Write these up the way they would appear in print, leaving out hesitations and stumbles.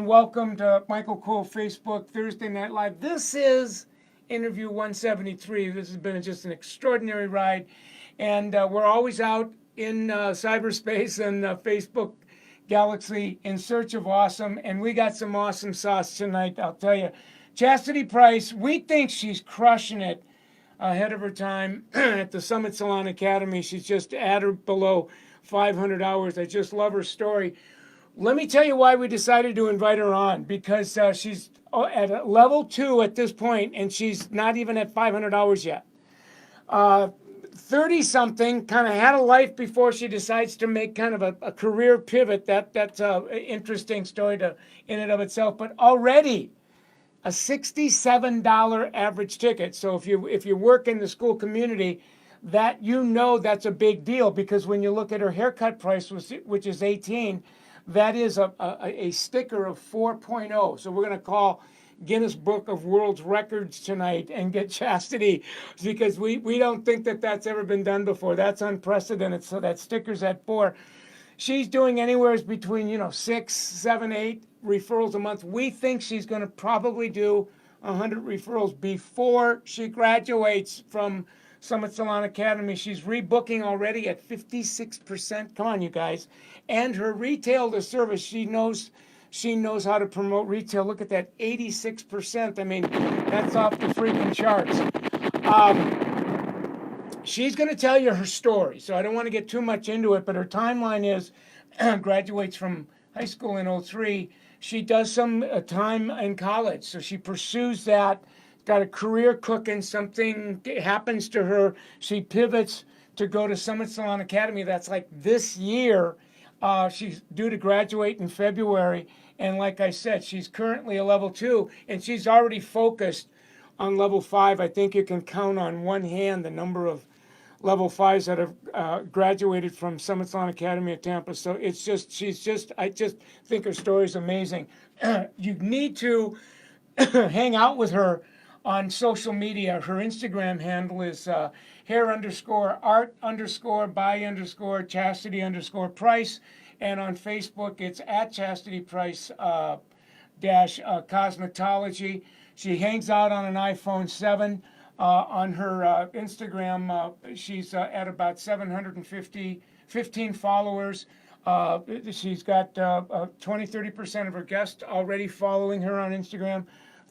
Welcome to Michael Cole Facebook Thursday Night Live. This is interview 173. This has been just an extraordinary ride, and we're always out in cyberspace and Facebook galaxy in search of awesome, and we got some awesome sauce tonight, I'll tell you. Chastity Price, we think she's crushing it ahead of her time at the Summit Salon Academy. She's just at or below 500 hours. I just love her story. Let me tell you why we decided to invite her on, because she's at a level 2 at this point, and she's not even at 500 hours yet. 30 something, kind of had a life before she decides to make kind of a career pivot. That's an interesting story in and of itself, but already a $67 average ticket. So if you work in the school community, that that's a big deal, because when you look at her haircut price, which is 18, that is a sticker of 4.0. So we're going to call Guinness Book of World Records tonight and get Chastity, because we don't think that that's ever been done before. That's unprecedented. So that sticker's at 4. She's doing anywhere between 6, 7, 8 referrals a month. We think she's going to probably do 100 referrals before she graduates from Summit Salon Academy. She's rebooking already at 56%. Come on, you guys. And her retail to service, she knows how to promote retail. Look at that, 86%. I mean, that's off the freaking charts. She's going to tell you her story, so I don't want to get too much into it, but her timeline is graduates from high school in 03. She does some time in college, so she pursues that, got a career cooking, something happens to her, she pivots to go to Summit Salon Academy. That's like this year. She's due to graduate in February, and like I said, she's currently a level 2, and she's already focused on level 5. I think you can count on one hand the number of level 5s that have graduated from Summit Salon Academy at Tampa. So I just think her story is amazing. You need to hang out with her on social media. Her Instagram handle is hair_art_by_chastity_price. And on Facebook, it's at Chastity Price cosmetology. She hangs out on an iPhone 7. On her Instagram, she's at about 15 followers. She's got 20-30% of her guests already following her on Instagram.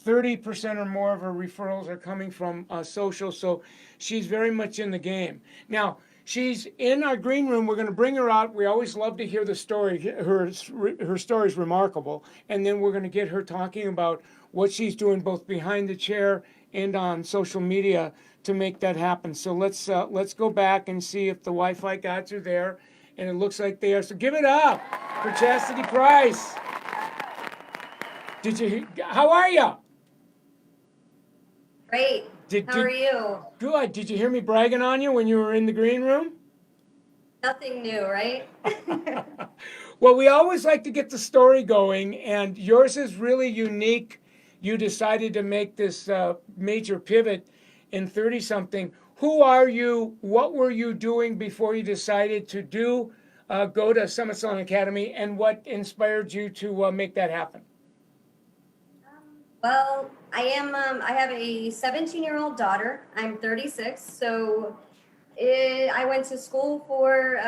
30% or more of her referrals are coming from social, so she's very much in the game. Now, she's in our green room. We're going to bring her out. We always love to hear the story. Her story is remarkable. And then we're going to get her talking about what she's doing both behind the chair and on social media to make that happen. So let's go back and see if the Wi-Fi gods are there. And it looks like they are. So give it up for Chastity Price. How are you? Great. How are you? Good. Did you hear me bragging on you when you were in the green room? Nothing new, right? Well, we always like to get the story going, and yours is really unique. You decided to make this major pivot in 30-something. Who are you? What were you doing before you decided to go to Summit Salon Academy, and what inspired you to make that happen? Well, I have a 17-year-old daughter. I'm 36, so I went to school for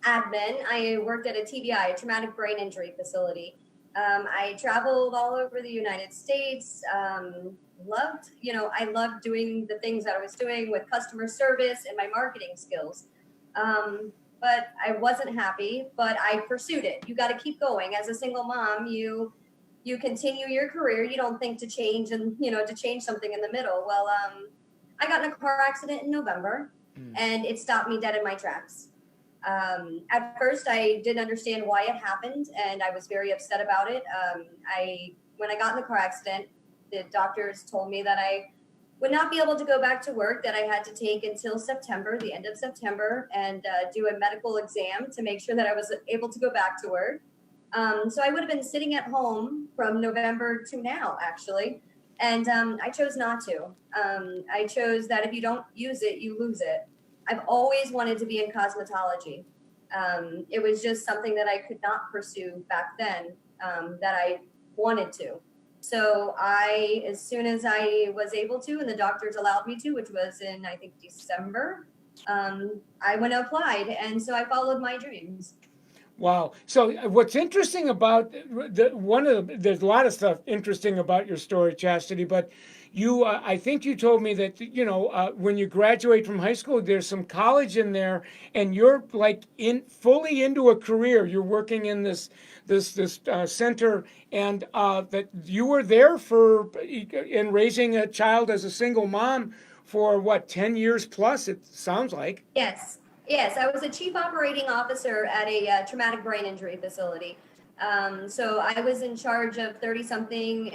admin. I worked at a TBI, a traumatic brain injury facility. I traveled all over the United States. I loved doing the things that I was doing with customer service and my marketing skills. But I wasn't happy, but I pursued it. You got to keep going. As a single mom, you continue your career. You don't think to change to change something in the middle. Well, I got in a car accident in November, and it stopped me dead in my tracks. At first, I didn't understand why it happened, and I was very upset about it. When I got in the car accident, the doctors told me that I would not be able to go back to work, that I had to take until September, the end of September, and do a medical exam to make sure that I was able to go back to work. So I would have been sitting at home from November to now, actually. And I chose not to. I chose that if you don't use it, you lose it. I've always wanted to be in cosmetology. It was just something that I could not pursue back then, that I wanted to. So as soon as I was able to, and the doctors allowed me to, which was in, I think, December, I went and applied. And so I followed my dreams. Wow. So what's interesting about there's a lot of stuff interesting about your story, Chastity, but I think you told me that, when you graduate from high school, there's some college in there and you're like fully into a career. You're working in this center and that you were there in raising a child as a single mom for what, 10 years plus, it sounds like. Yes, yes, I was a chief operating officer at a traumatic brain injury facility. So I was in charge of 30 something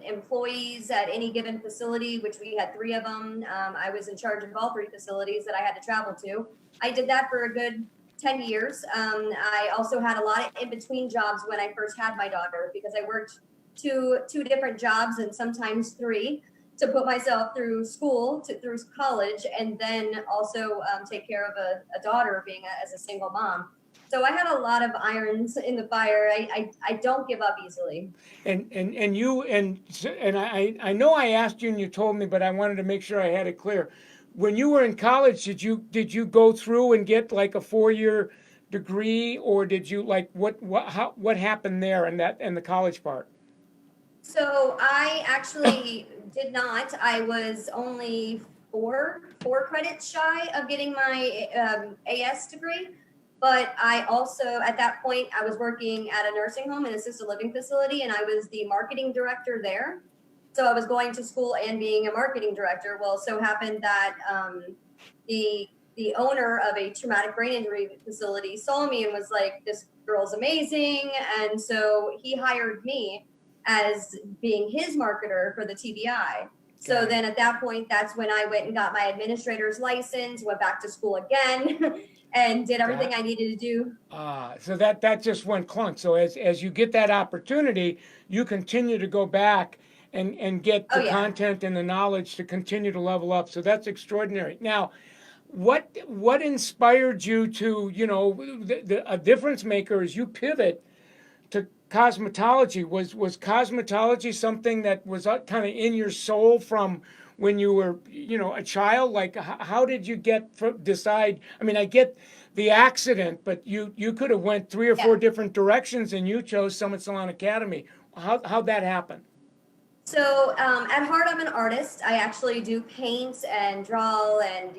employees at any given facility, which we had three of them. I was in charge of all three facilities that I had to travel to. I did that for a good 10 years. I also had a lot of in between jobs when I first had my daughter because I worked two different jobs and sometimes three to put myself through through college, and then also take care of a daughter as a single mom. So I had a lot of irons in the fire. I don't give up easily. And know I asked you and you told me, but I wanted to make sure I had it clear. When you were in college, did you go through and get like a 4-year degree, or did you like what happened there and the college part? So I actually did not. I was only four credits shy of getting my AS degree. But I also, at that point, I was working at a nursing home and assisted living facility, and I was the marketing director there. So I was going to school and being a marketing director. Well, so happened that the the owner of a traumatic brain injury facility saw me and was like, "This girl's amazing," and so he hired me as being his marketer for the TBI. So then at that point, that's when I went and got my administrator's license, went back to school again, and did everything I needed to do. So that just went clunk. So as you get that opportunity, you continue to go back and get Oh the yeah. content and the knowledge to continue to level up. So that's extraordinary. Now, what inspired you to, a difference maker is you pivot to cosmetology. Was cosmetology something that was kind of in your soul from when you were, a child? Like, how did you decide? I mean, I get the accident, but you could have went three or four Yeah. different directions, and you chose Summit Salon Academy. How'd that happen? So at heart, I'm an artist. I actually do paint and draw and,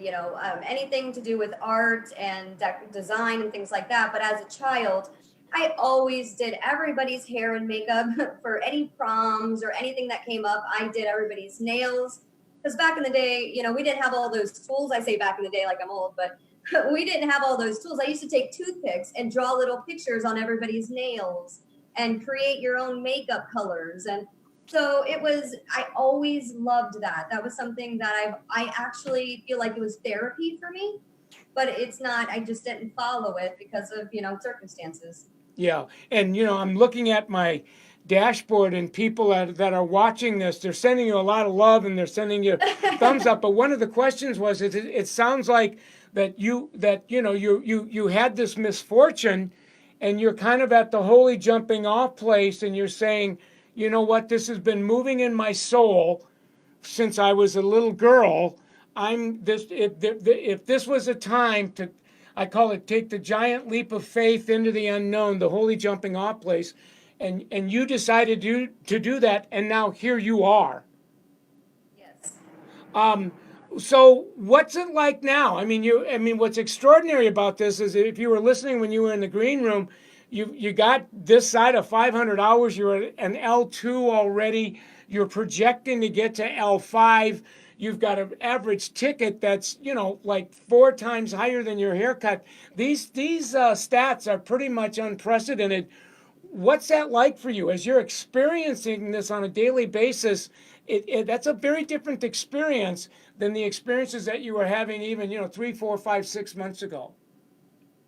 anything to do with art and design and things like that. But as a child, I always did everybody's hair and makeup for any proms or anything that came up. I did everybody's nails. Because back in the day, we didn't have all those tools. I say back in the day like I'm old, but we didn't have all those tools. I used to take toothpicks and draw little pictures on everybody's nails and create your own makeup colors. And so I always loved that. That was something that I actually feel like it was therapy for me, but it's not, I just didn't follow it because of, circumstances. Yeah, and I'm looking at my dashboard, and people that are watching this, they're sending you a lot of love and they're sending you thumbs up. But one of the questions was, it sounds like you had this misfortune, and you're kind of at the holy jumping off place, and you're saying, you know what, this has been moving in my soul since I was a little girl. I'm this if this was a time to, I call it, take the giant leap of faith into the unknown, the holy jumping off place, and you decided to do that, and now here you are. Yes. Um, so what's it like now? I mean, what's extraordinary about this is if you were listening when you were in the green room, you got this side of 500 hours. You're at an L2 already. You're projecting to get to L5. You've got an average ticket that's like 4 times higher than your haircut. These stats are pretty much unprecedented. What's that like for you as you're experiencing this on a daily basis? That's a very different experience than the experiences that you were having even 3, 4, 5, 6 months ago.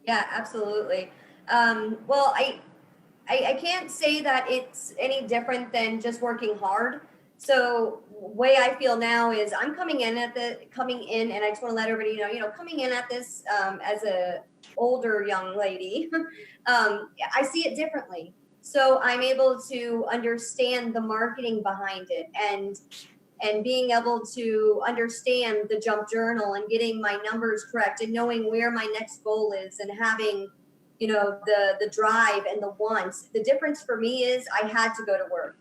Yeah, absolutely. Well, I can't say that it's any different than just working hard. So way I feel now is I'm coming in, and I just want to let everybody know, coming in at this as a older young lady, I see it differently. So I'm able to understand the marketing behind it, and being able to understand the jump journal and getting my numbers correct and knowing where my next goal is and having, the drive and the wants. The difference for me is I had to go to work.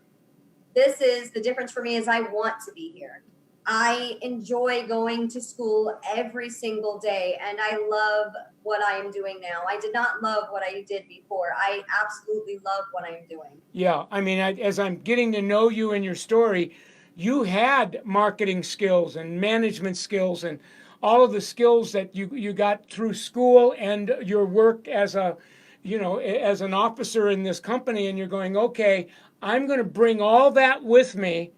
This is the difference for me is I want to be here. I enjoy going to school every single day, and I love what I am doing now. I did not love what I did before. I absolutely love what I'm doing. Yeah, I mean, as I'm getting to know you and your story, you had marketing skills and management skills and all of the skills that you got through school and your work as a, as an officer in this company. And you're going, okay, I'm going to bring all that with me,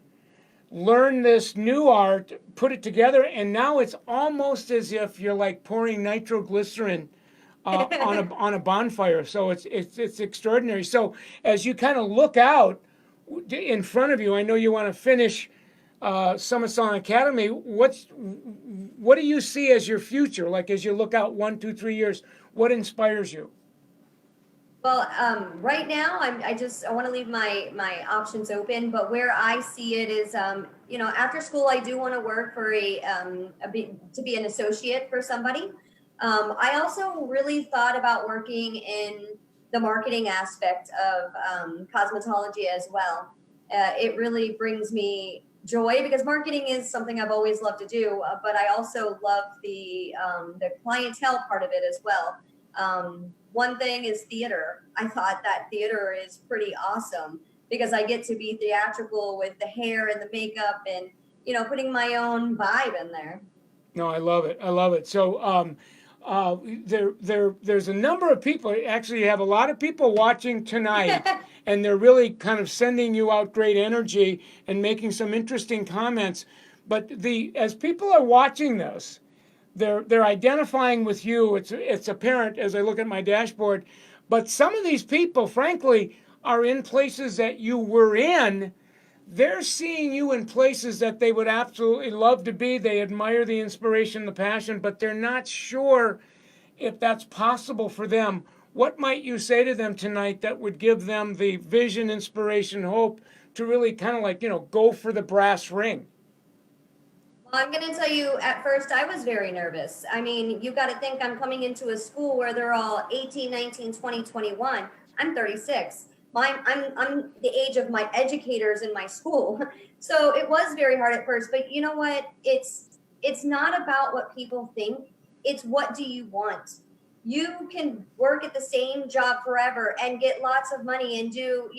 learn this new art, put it together, and now it's almost as if you're like pouring nitroglycerin on a bonfire. So it's extraordinary. So as you kind of look out in front of you, I know you want to finish Summit Salon Academy. What do you see as your future? Like as you look out 1, 2, 3 years, what inspires you? Well, right now, I want to leave my options open. But where I see it is, after school, I do want to work for to be an associate for somebody. I also really thought about working in the marketing aspect of cosmetology as well. It really brings me joy because marketing is something I've always loved to do, but I also love the clientele part of it as well. One thing is theater. I thought that theater is pretty awesome because I get to be theatrical with the hair and the makeup and, putting my own vibe in there. No, I love it. I love it. So there's a number of people. Actually, you have a lot of people watching tonight, and they're really kind of sending you out great energy and making some interesting comments. But as people are watching this, they're identifying with you. It's apparent as I look at my dashboard. But some of these people, frankly, are in places that you were in. They're seeing you in places that they would absolutely love to be. They admire the inspiration, the passion, but they're not sure if that's possible for them. What might you say to them tonight that would give them the vision, inspiration, hope to really kind of like, go for the brass ring? Well, I'm going to tell you, at first, I was very nervous. I mean, you got to think I'm coming into a school where they're all 18, 19, 20, 21. I'm 36. I'm the age of my educators in my school. So it was very hard at first, but you know what? It's not about what people think. It's what do you want? You can work at the same job forever and get lots of money and do,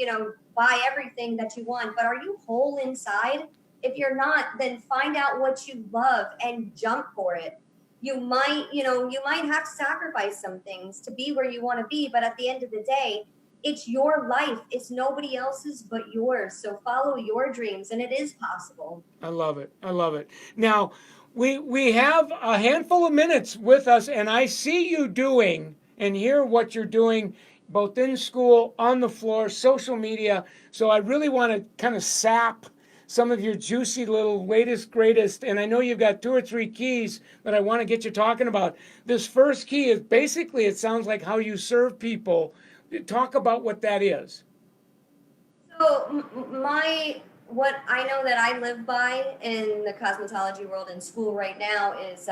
buy everything that you want, but are you whole inside? If you're not, then find out what you love and jump for it. You might have to sacrifice some things to be where you want to be, but at the end of the day, it's your life. It's nobody else's but yours. So follow your dreams, and it is possible. I love it. I love it. Now, we have a handful of minutes with us, and I see you doing and hear what you're doing both in school, on the floor, social media. So I really want to kind of sap some of your juicy little latest, greatest. And I know you've got 2 or 3 keys that I want to get you talking about. This first key is basically, it sounds like how you serve people. Talk about what that is. So what I know that I live by in the cosmetology world in school right now is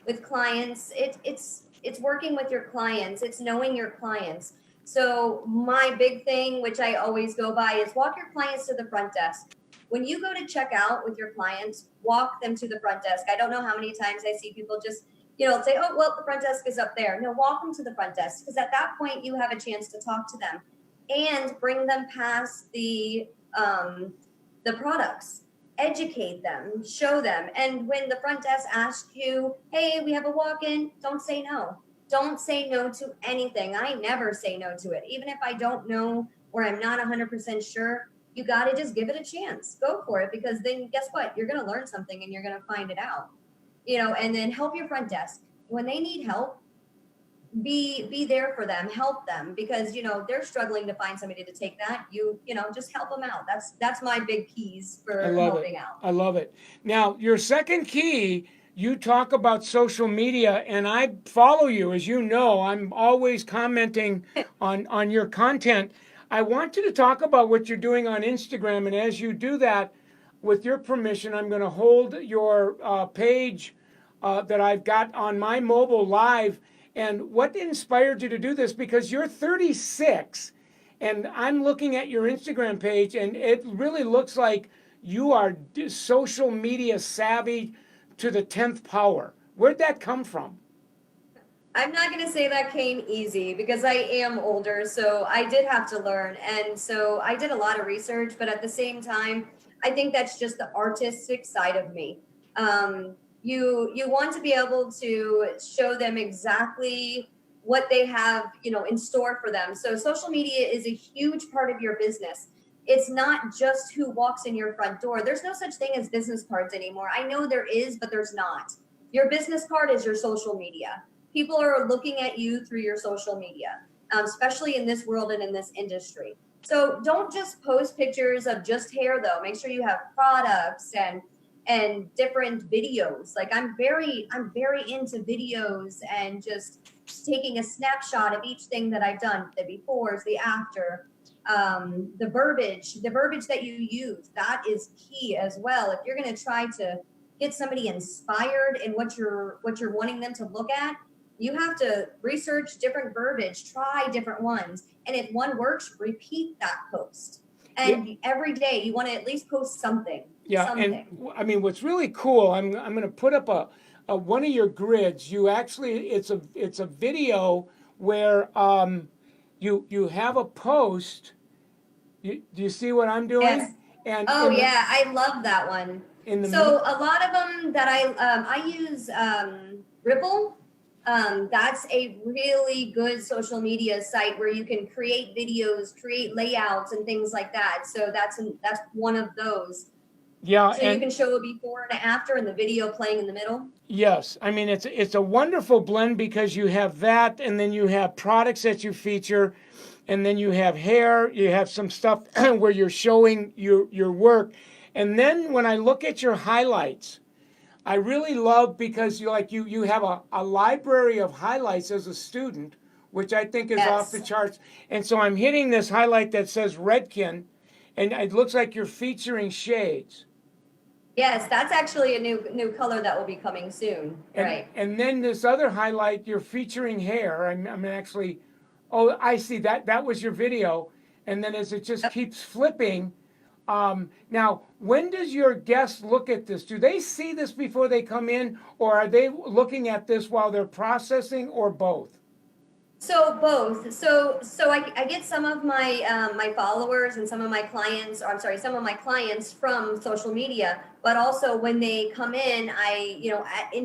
with clients. It's working with your clients. It's knowing your clients. So my big thing, which I always go by, is walk your clients to the front desk. When you go to check out with your clients, walk them to the front desk. I don't know how many times I see people just say, oh, well, the front desk is up there. No, walk them to the front desk because at that point you have a chance to talk to them and bring them past the products, educate them, show them. And when the front desk asks you, hey, we have a walk-in, don't say no. Don't say no to anything. I never say no to it. Even if I don't know or I'm not 100% sure, you got to just give it a chance. Go for it because then guess what? You're going to learn something and you're going to find it out. And then help your front desk. When they need help, be there for them, help them because, they're struggling to find somebody to take that. Just help them out. That's my big keys for helping out. I love it. Now, your second key, you talk about social media and I follow you. As you know, I'm always commenting on your content. I want you to talk about what you're doing on Instagram, and as you do that, with your permission, I'm going to hold your page that I've got on my mobile live. And what inspired you to do this? Because you're 36, and I'm looking at your Instagram page, and it really looks like you are social media savvy to the 10th power. Where'd that come from? I'm not going to say that came easy because I am older, so I did have to learn. And so I did a lot of research, but at the same time, I think that's just the artistic side of me. You want to be able to show them exactly what they have, in store for them. So social media is a huge part of your business. It's not just who walks in your front door. There's no such thing as business cards anymore. I know there is, but there's not. Your business card is your social media. People are looking at you through your social media, especially in this world and in this industry. So don't just post pictures of just hair, though. Make sure you have products and different videos. Like I'm very into videos and just taking a snapshot of each thing that I've done, the befores, the after, the verbiage that you use. That is key as well. If you're going to try to get somebody inspired in what you're wanting them to look at, you have to research different verbiage, try different ones. And if one works, repeat that post. And every day you want to at least post something. Yeah, something. and I mean, what's really cool, I'm going to put up a one of your grids. You actually, it's a video where you have a post. Do you see what I'm doing? Yes. And Yeah, I love that one. in the So a lot of them that I use Ripple. That's a really good social media site where you can create videos, create layouts, and things like that. So that's one of those. Yeah, so you can show a before and after and the video playing in the middle. Yes, I mean it's a wonderful blend because you have that, and then you have products that you feature, and then you have hair. You have some stuff where you're showing your work, and then when I look at your highlights, I really love because you have a library of highlights as a student, which I think is off the charts. And so I'm hitting this highlight that says Redkin, and it looks like you're featuring shades. Yes, that's actually a new color that will be coming soon. Right. And then this other highlight, you're featuring hair. I'm actually, oh, I see that was your video. And then as it just keeps flipping, now, when does your guest look at this? Do they see this before they come in, or are they looking at this while they're processing, or both? So both. So I get some of my my followers and some of my clients, or I'm sorry, some of my clients from social media, but also when they come in,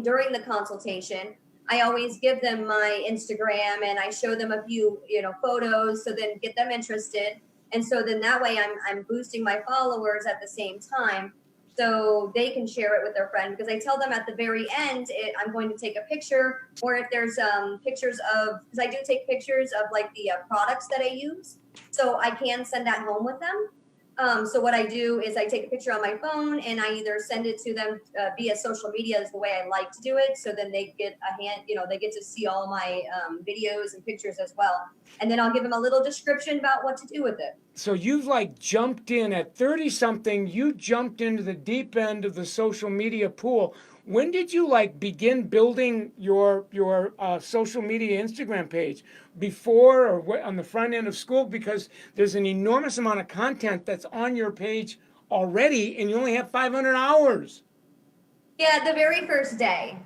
during the consultation, I always give them my Instagram and I show them a few, photos, so then get them interested. And so then that way I'm boosting my followers at the same time so they can share it with their friend, because I tell them at the very end, I'm going to take a picture, or if there's pictures of, because I do take pictures of like the products that I use, so I can send that home with them. So what I do is I take a picture on my phone and I either send it to them via social media, is the way I like to do it. So then they get they get to see all my videos and pictures as well. And then I'll give them a little description about what to do with it. So you've jumped in at 30 something, you jumped into the deep end of the social media pool. When did you begin building your social media Instagram page? Before or on the front end of school? Because there's an enormous amount of content that's on your page already, and you only have 500 hours. Yeah, the very first day.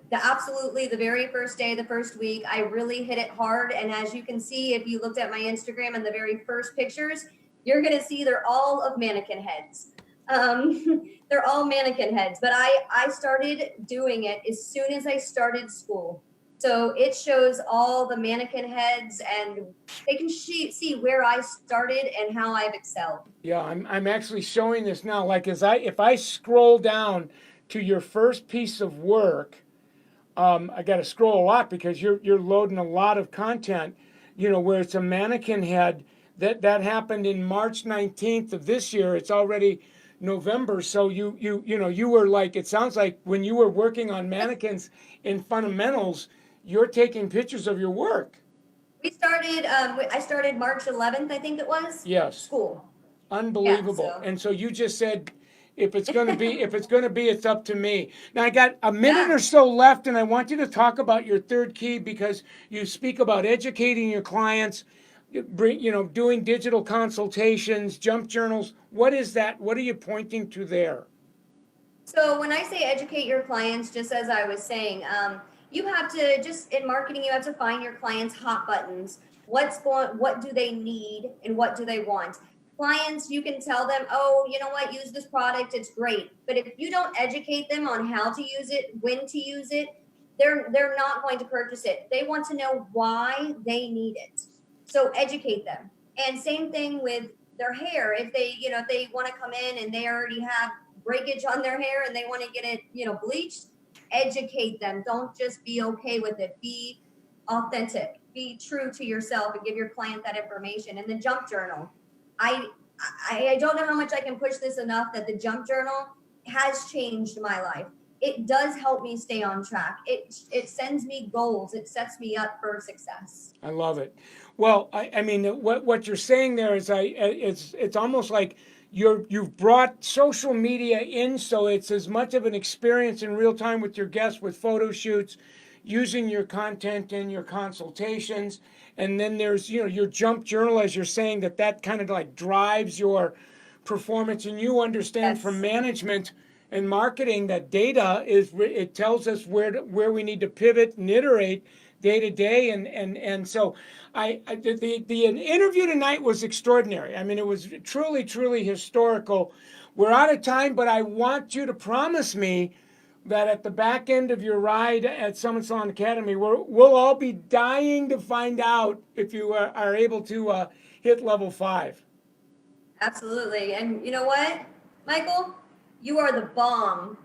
Absolutely the very first day, the first week, I really hit it hard. And as you can see, if you looked at my Instagram and the very first pictures, you're gonna see they're all of mannequin heads. They're all mannequin heads, but I started doing it as soon as I started school. So it shows all the mannequin heads, and they can see where I started and how I've excelled. Yeah, I'm actually showing this now. If I scroll down to your first piece of work, I got to scroll a lot because you're loading a lot of content. Where it's a mannequin head. That happened in March 19th of this year. It's already November, so you were it sounds like when you were working on mannequins in fundamentals, you're taking pictures of your work. I started March 11th, I think it was. Yes. School. Yeah, Unbelievable. so. And so you just said, if it's going to be, it's up to me. Now I got a minute Yeah. or so left, and I want you to talk about your third key because you speak about educating your clients, doing digital consultations, jump journals. What is that? What are you pointing to there? So when I say educate your clients, just as I was saying, you have to just in marketing, you have to find your clients' hot buttons. What do they need and what do they want? Clients, you can tell them, oh, you know what, use this product, it's great. But if you don't educate them on how to use it, when to use it, they're not going to purchase it. They want to know why they need it. So educate them. And same thing with their hair. If they want to come in and they already have breakage on their hair and they want to get it, bleached, educate them. Don't just be okay with it. Be authentic. Be true to yourself and give your client that information. And the jump journal. I I don't know how much I can push this enough that the jump journal has changed my life. It does help me stay on track. It sends me goals. It sets me up for success. I love it. Well, I mean, what you're saying there is, it's almost like you've brought social media in, so it's as much of an experience in real time with your guests, with photo shoots, using your content in your consultations, and then there's your jump journal, as you're saying, that kind of like drives your performance, and you understand from Yes. management and marketing that data it tells us where we need to pivot and iterate day to day, and so the interview tonight was extraordinary. I mean, it was truly historical. We're out of time, but I want you to promise me that at the back end of your ride at Summit Salon Academy, we'll all be dying to find out if you are able to hit level 5. Absolutely. And you know what, Michael? You are the bomb.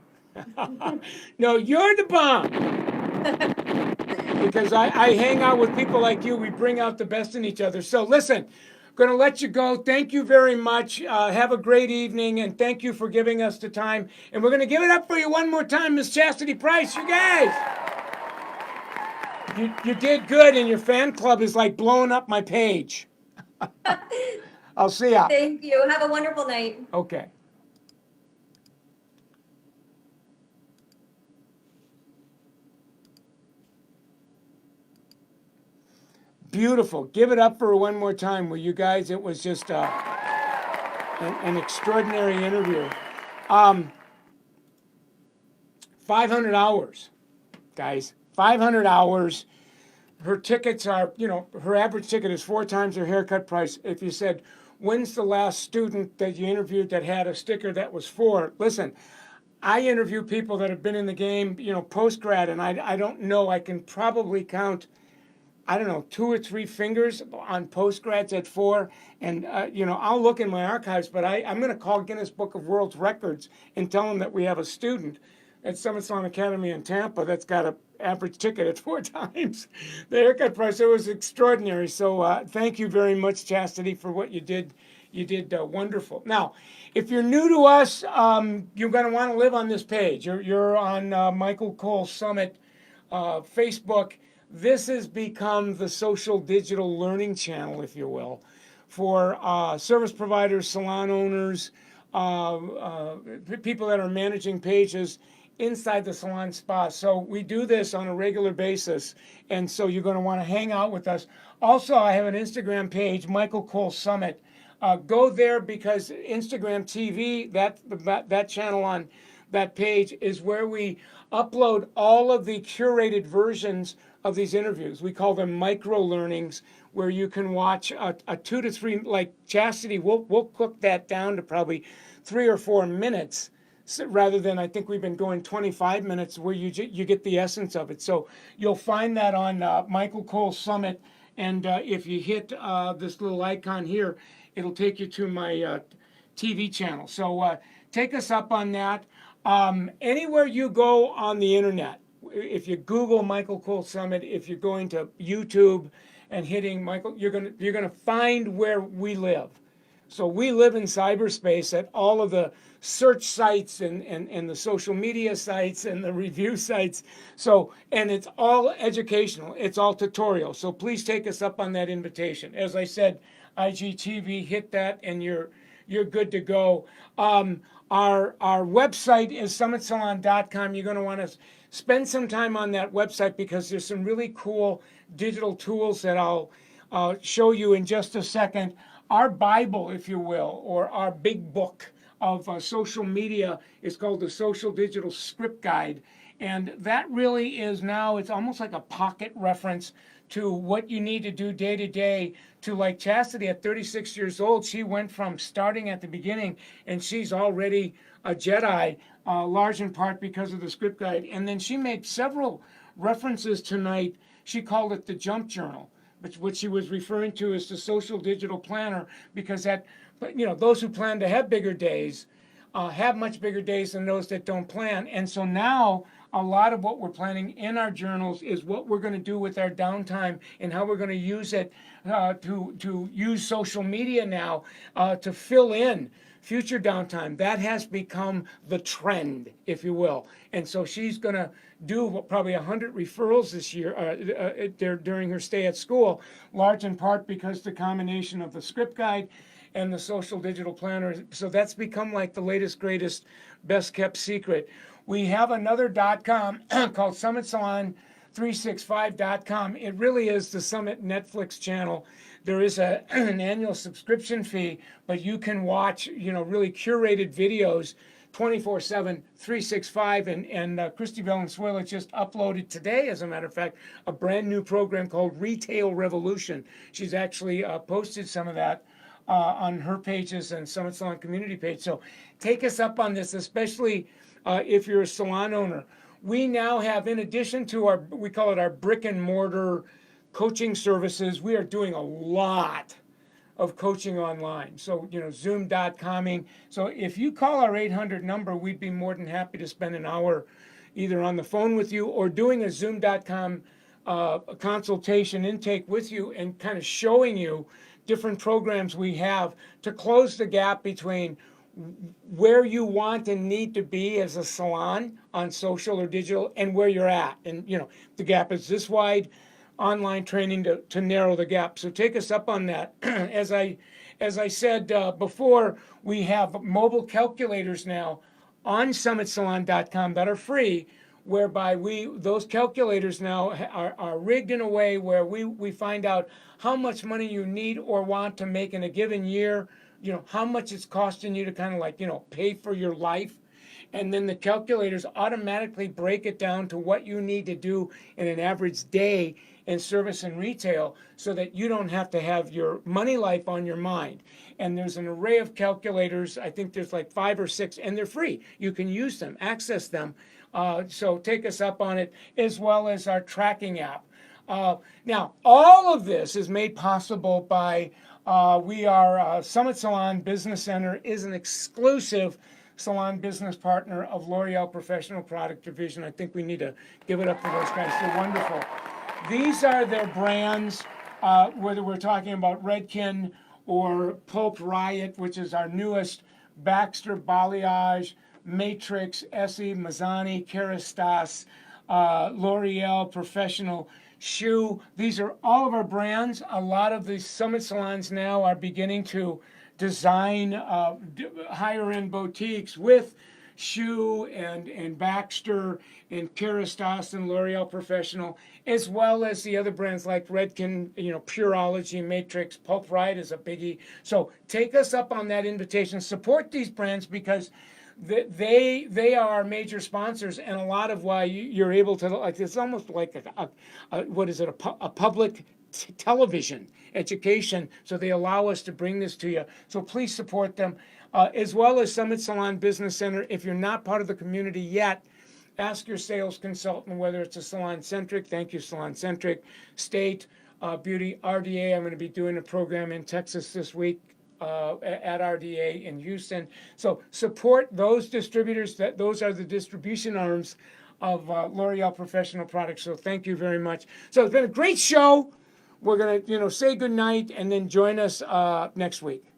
No, you're the bomb. Because I hang out with people like you. We bring out the best in each other. So listen, going to let you go. Thank you very much. Have a great evening, and thank you for giving us the time. And we're going to give it up for you one more time, Miss Chasity Price. You guys, you did good, and your fan club is like blowing up my page. I'll see ya. Thank you. Have a wonderful night. Okay. Beautiful. Give it up for her one more time, will you guys? It was just an extraordinary interview. 500 hours, guys. 500 hours. Her tickets are, her average ticket is 4 times her haircut price. If you said, when's the last student that you interviewed that had a sticker that was 4? Listen, I interview people that have been in the game, post grad, and I don't know. I can probably count, I don't know, 2 or 3 fingers on postgrads at 4. And, I'll look in my archives, but I'm going to call Guinness Book of World Records and tell them that we have a student at Summit Salon Academy in Tampa that's got an average ticket at 4 times the haircut price. It was extraordinary. So thank you very much, Chastity, for what you did. You did wonderful. Now, if you're new to us, you're going to want to live on this page. You're on Michael Cole Summit Facebook. This has become the social digital learning channel, if you will, for service providers, salon owners, people that are managing pages inside the salon spa. So we do this on a regular basis, and so you're going to want to hang out with us. Also, I have an Instagram page, Michael Cole Summit. Go there because Instagram TV, that channel on that page is where we upload all of the curated versions of these interviews. We call them micro learnings, where you can watch a 2 to 3, like Chastity. We'll cook that down to probably 3 or 4 minutes, rather than, I think we've been going 25 minutes, where you get the essence of it. So you'll find that on Michael Cole Summit, and if you hit this little icon here, it'll take you to my TV channel. So take us up on that. Anywhere you go on the internet, if you Google Michael Cole Summit, if you're going to YouTube and hitting Michael, you're gonna find where we live. So we live in cyberspace at all of the search sites and the social media sites and the review sites. So, and it's all educational, it's all tutorial. So please take us up on that invitation. As I said, IGTV, hit that and you're good to go. Our website is summitsalon.com. You're going to want to spend some time on that website because there's some really cool digital tools that I'll show you in just a second. Our Bible, if you will, or our big book of social media is called the Social Digital Script Guide. And that really is now, it's almost like a pocket reference to what you need to do day to day. To like Chasity at 36 years old, she went from starting at the beginning and she's already a Jedi, large in part because of the script guide. And then she made several references tonight. She called it the Jump Journal, but what she was referring to is the social digital planner, because that, you know, those who plan to have bigger days have much bigger days than those that don't plan. And so now a lot of what we're planning in our journals is what we're going to do with our downtime and how we're going to use it to use social media now to fill in future downtime. That has become the trend, if you will. And so she's going to do probably 100 referrals this year during her stay at school, large in part because the combination of the script guide and the social digital planner. So that's become like the latest, greatest, best kept secret. We have another .com called SummitSalon365.com. It really is the Summit Netflix channel. There is an annual subscription fee, but you can watch, you know, really curated videos 24/7, 365. And Christy Valenzuela just uploaded today, as a matter of fact, a brand new program called Retail Revolution. She's actually posted some of that on her pages and Summit Salon community page. So take us up on this, especially if you're a salon owner. We now have, in addition to our, we call it our brick and mortar coaching services, we are doing a lot of coaching online. So, you know, zoom.coming. So if you call our 800 number, we'd be more than happy to spend an hour either on the phone with you or doing a zoom.com consultation intake with you and kind of showing you different programs we have to close the gap between where you want and need to be as a salon on social or digital and where you're at. And, you know, the gap is this wide. Online training to narrow the gap. So take us up on that. As I said before, we have mobile calculators now on summitsalon.com that are free, whereby those calculators now are rigged in a way where we find out how much money you need or want to make in a given year, you know, how much it's costing you to kind of like, you know, pay for your life. And then the calculators automatically break it down to what you need to do in an average day in service and retail so that you don't have to have your money life on your mind. And there's an array of calculators. I think there's like 5 or 6, and they're free. You can use them, access them. So take us up on it, as well as our tracking app. Now, all of this is made possible by, Summit Salon Business Center is an exclusive salon business partner of L'Oreal Professional Product Division. I think we need to give it up for those guys. They're wonderful. These are their brands, whether we're talking about Redken or Pulp Riot, which is our newest, Baxter, Balayage, Matrix, Essie, Mazzani, Kerastase, L'Oreal Professional Shoe. These are all of our brands. A lot of the Summit salons now are beginning to design higher-end boutiques with Shoe and Baxter and Kerastase and L'Oreal Professional, as well as the other brands like Redken, you know, Pureology, Matrix, Pulp Riot is a biggie. So take us up on that invitation. Support these brands because they are our major sponsors, and a lot of why you're able to, like, it's almost like a public television education. So they allow us to bring this to you. So please support them, as well as Summit Salon Business Center. If you're not part of the community yet, ask your sales consultant whether it's a Salon Centric. Thank you, Salon Centric. State Beauty RDA. I'm going to be doing a program in Texas this week at RDA in Houston. So support those distributors. Those are the distribution arms of L'Oreal Professional Products. So thank you very much. So it's been a great show. We're going to, say good night and then join us next week.